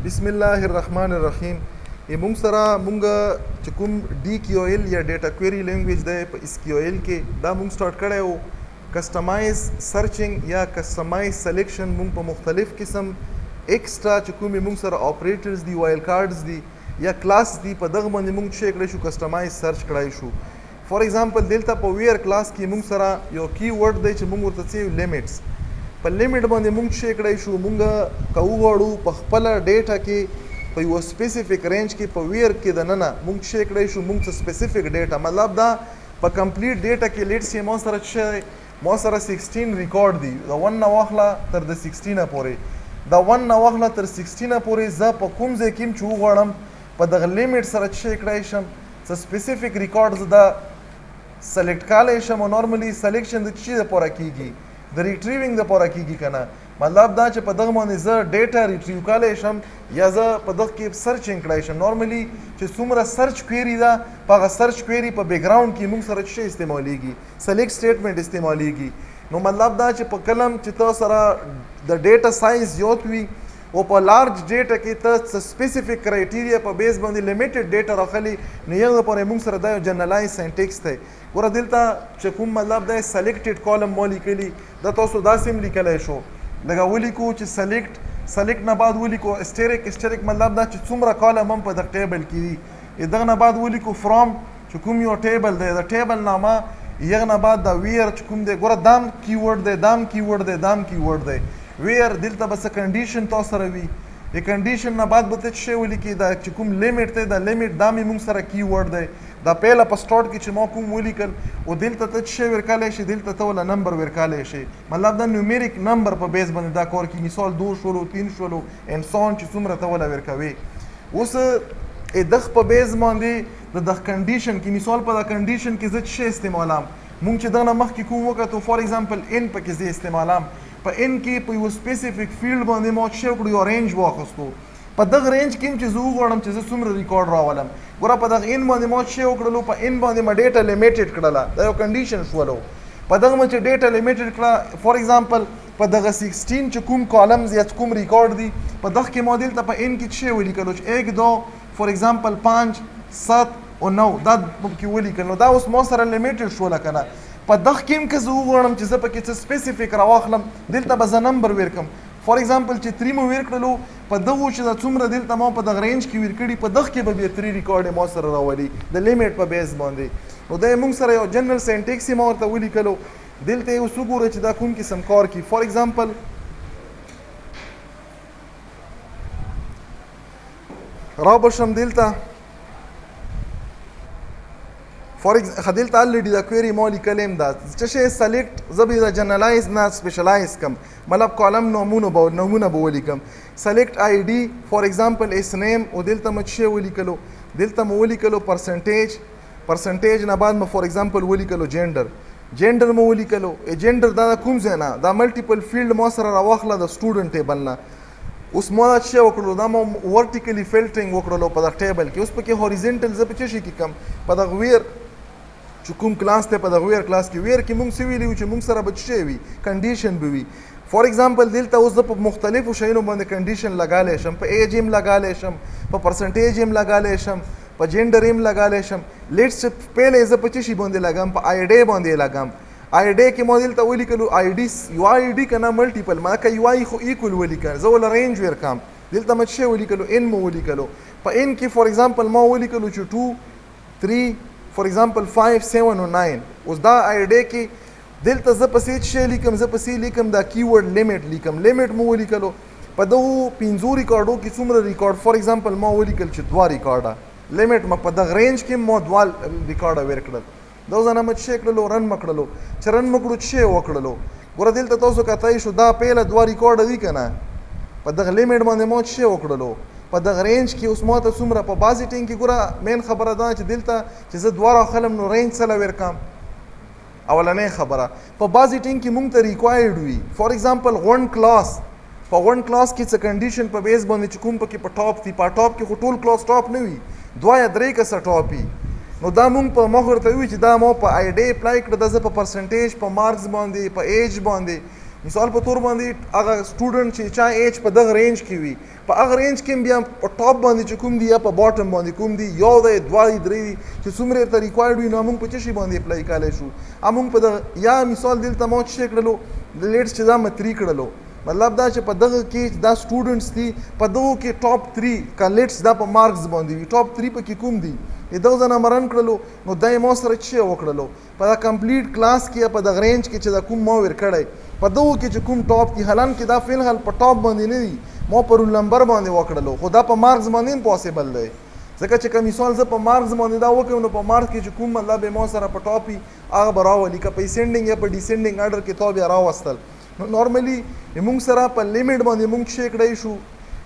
بسم الله الرحمن الرحیم. موږ سره چې کوم ډي کیو ایل یا ډیټا کويري لینګویج دی په اس کیو ایل کې دا موږ سٹارټ کړی وو. کسټمایز سرچینګ یا کسټمایز سلیکشن موږ په مختلف قسم ایکسټرا چې کوم موږ سره اپریټرز دي، وایل کارډز دي یا کلاس دي، په دغه باندې موږ چې کړی شو کسټمایز سرچ کړای شو. فار ایگزامپل دلته په ویر کلاس کې موږ سره یو کی ورډ دی چې موږ ورته څه لیمټس په لیمټ باندې موږ چې کړی شو موږ کو غواړو په خپل ډیټا کې په یو سپیسیفیک رینج کې په ویر کې د ننه موږ چې کړی شو موږ څه سپیسیفیک ډیټا مطلب دا په کمپلیټ ډیټا کې لیټ سي مو سره 16 ریکارډ دي د 1 نه واخله تر د 16 پورې د 1 نه واخله تر 16 پورې زه په کوم ځای کې چې وغواړم په دغه لیمټ سره چې کړی شم څه سپیسیفیک ریکارډز دا سلیکټ کالی شم. او نارملی سلیکشن د چی لپاره کیږي؟ د ریټریوینګ لپاره کیږي کنه. مطلب دا چې په دغه باندې زه ډیټا ریټریو کالی شم یا زه په دغه کې سرچینګ کړی شم. نارملی چې څومره سرچ کویری ده په هغه سرچ کویری په بیک گراوند کې موږ سره څه استعمالیږي؟ سلیکټ سټیټمنټ استعمالیږي. نو مطلب دا چې په کلم چې تاسو سره د ډیټا سایز زیات وي او په لارج ډیټا کې ته سپیسیفیک کرایټیریا په بیس باندې لیمیټډ ډیټا راخلي نو یو لپاره موږ سره دا یو جنرالایز سینټیکس دی. ګوره دلته چې کوم مطلب دی سلیکټډ کالم مو لیکلي دا تاسو داسې هم لیکلی شو لکه ولیکو چې سلیکټ نه بعد ولیکو اسټریک مطلب دا چې څومره کالم هم په دغه ټیبل کې دي. دغه نه بعد ولیکو فرام چې کوم یو ټیبل دی د ټیبل نامه یغه نه بعد دا ویر چې کوم دی ګوره دام کیورډ دی دام کیورډ دی ویر دلته بس کنډیشن تاسو سره وي د کنډیشن نه بعد به څه شی ولیکي دا چې کوم لیمټ دی دا لیمټ دا موږ سره کیورډ دی دا پیله په سٹارټ کې چې ما کوم ولیکل او دلته ته شی ورکالی شي دلته ته ولا نمبر ورکالی شي مطلب دا نیومریک نمبر په بیس باندې دا کار کوي. مثال 2 شولو 3 شولو ان سون چې څومره ته ولا ورکوي. اوس دغه په بیس باندې د دغه کنډیشن کې مثال په دا کنډیشن کې زه څه استعمالام مونږ چې دغه مخکې کوم وکړو فار ایگزامپل ان پکې زه استعمالام په ان کې په یو سپیسیفیک فیلډ باندې ما څه وکړو یو رینج واخیستو په دغه رینج کې چې زه وغواړم چې زه څومره ریکارډ راولم ګوره په دغه ان باندې ما څه وکړلو په ان باندې ما ډیټا لیمیټډ کړله دا یو کنډیشن شولو په دغه ما چې ډیټا لیمیټډ کړه فار ایگزامپل په دغه 16 چې کوم کالمز یا کوم ریکارډ دي په دغه کې ما دلته په ان کې څه ولیکلو چې 1 2 فار ایگزامپل 5 7 او 9 دا کې ولیکل نو دا اوس ما سره لیمیټډ شوله کنه. په دغه کې که زه وغواړم چې زه پکې څه سپیسیفیک راواخلم دلته به زه نمبر ورکم فار ایگزامپل چې 3 مو ور کړلو په دغه چې دا څومره دلته ما په دغه رینج کې ور کړي په دغه کې به بیا 3 ریکارډ ما سره راولي د لیمیټ په بیس باندې. نو دا موږ سره یو جنرال سینټیکس ما ورته ولیکلو دلته یو څو ګوره چې دا کوم قسم کار کوي. فار ایگزامپل را بشم دلته خدلته الریډي دا کويري مو لیکلم دا چې شی سلیکټ زبې دا جنرالایز نه سپیشلایز کم مطلب کالم نمونه به ولیکم سلیکټ آی ډي فار ایگزامپل اس نیم او دلته مو څه ولیکلو دلته مو ولیکلو پرسنټیج نه بعد مو فار ایگزامپل ولیکلو جندر مو ولیکلو جندر دا کوم ځای نه دا ملټیپل فیلډ مو سره راواخله د سټوډنټ ټیبل نه. اوس ما څه وکړو دا مو ورټیکلی فلټرینګ وکړلو په دغه ټیبل کې اوس پکې هوریزونټل زه په څه شي کې کم په دغه ویر چې کوم کلاس ته په دغه ویر کلاس کې ویر کې موږ څه ویلي چې موږ سره به څه وي کنډیشن به وي. فار ایگزامپل دلته اوس زه په مختلفو شیانو باندې کنډیشن لګالی شم په ایج هم لګالی شم په پرسنټیج هم لګالی شم په جنډر هم لګالی شم لیټس چې پهلې زه په څه شي باندې لګم په آی ډی باندې لګم آی ډی کې ما دلته ولیکلو آی ډي یو آی ډي که نه ملټیپل ما که یو آی خو ایکول ولیکل زه وله رینج ورکم دلته ما څه ولیکلو ان مو ولیکلو په ان کې فار ایگزامپل ما ولیکلو چې 2 3 فار ایگزامپل 5 7 او 9 اوس دا آی ډی کې دلته زه پسې څه لیکم زه پسې لیکم دا کیورډ لیمټ لیکم لیمټ مو ولیکلو په دغه 15 ریکارډو کې څومره ریکارډ فار ایگزامپل ما ولیکل چې 2 ریکارډه لیمټ ما په دغه رینج کې ما 2 ریکارډه ورکړل دا ځنه مې څه کړلو رن مکړلو چې رن مکړو څه وکړلو ګوره دلته تاسو کتای شو دا پیله 2 ریکارډ دي کنه په دغه لیمټ باندې ما څه وکړلو په دغه رینج کې اوس ما ته څومره په بازي ټینګ کې ګوره مین خبره ده چې دلته چې زه 2 راخلم نو رینج سره ورکم اولنې خبره په بازي ټینګ کې مونږ ته ریکوایرډ وي فار ایگزامپل غون کلاس په غون کلاس کې څه کنډیشن په بیس باندې چې کوم پکې په ټاپ دي په ټاپ کې خو ټول کلاس ټاپ نه وي 2 یا 3 کسه ټاپ وي نو دا مونږ په مخ ورته وي چې دا مو په آی ډي اپلای کړه د زه په پرسنټیج په مارکس باندې په ایج باندې مثال په تور باندې هغه سټوډنټ چې چا ایج په دغه رینج کې وي په هغه رینج کې بیا په ټاپ باندې چې کوم دي یا په باټم باندې کوم دي یو دی دوه دي درې دي چې څومره ته ریکوایرډ وي نو موږ په څه شي باندې اپلای کولی شو موږ په دغه یا مثال دلته مو څه کړلو لیټس چې دا متري کړلو مطلب دا چې په دغه کې دا سټوډنټس دي په دغه کې ټاپ 3 کا لیټس دا په مارکس باندې وي ټاپ 3 پکې کوم دي دغه ځنه مرن کړلو نو دای مو سره څه وکړلو په دا کمپلیټ کلاس کې په دغه رینج کې چې دا کوم مو ور کړی په دغه کې چې کوم ټاپ دي حالان کې دا فعل حل په ټاپ باندې نه دي مو پر نمبر باندې وکړلو خو دا په مارکس باندې امپوسیبل دی ځکه چې کوم مثال زه په مارکس باندې دا وکم نو په مارکس کې چې کوم مطلب مو سره په ټاپ هغه براولي که په سینډینګ یا په ډیسینډینګ اډر کې تو بیا راوستل نو نورمالي موږ سره په لیمټ باندې موږ څه کړی شو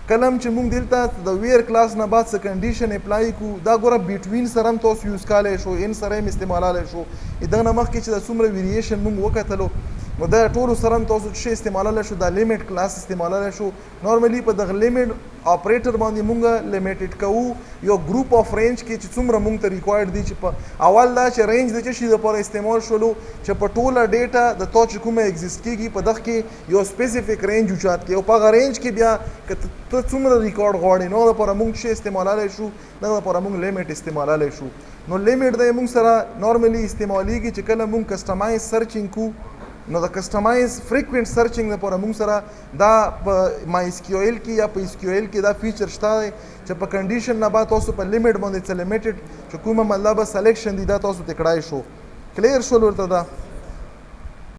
کلم چې موږ دلته د ویر کلاس نه بعد څه کنډیشن اپلای کو دا ګوره بیټوین سره هم تاسو یوز کولای شو ان سره هم استعمالولای شو دغه نه مخکې چې د څومره ویریشن موږ وکتلو نو دا ټولو سره هم تاسو څه استعمالولای شو دا لیمټ کلاس استعمالولای شو نورمالي په دغه لیمټ اپریټر باندې موږ لیمیټډ کوو یو ګروپ اف رینج کې چې څومره موږ ته ریکوایرډ دي چې په اول دا چې رینج د څه شي لپاره استعمال شولو چې په ټوله ډیټا د تو چې کومه ایگزیست کیږي په دغه کې یو سپیسیفیک رینج اوچات کې او په هغه رینج کې بیا ته څومره ریکارډ غواړې نو لپاره موږ څه استعمالولای شو دغه لپاره موږ لیمټ استعمالولای شو نو لیمټ د موږ سره نورمالي استعمالېږي چې کله موږ کسټمایز سرچینګ کو نو د کسټمایز فریکوینټ سرچینګ لپاره موږ سره دا په MySQL کې یا په SQL کې دا فیچر شته چې په کنډیشن نه بعد تاسو په لیمټ باندې څه لیمیټډ چې کومه مطلب سلیکشن دي دا تاسو تکړای شو کلیر شول ورته دا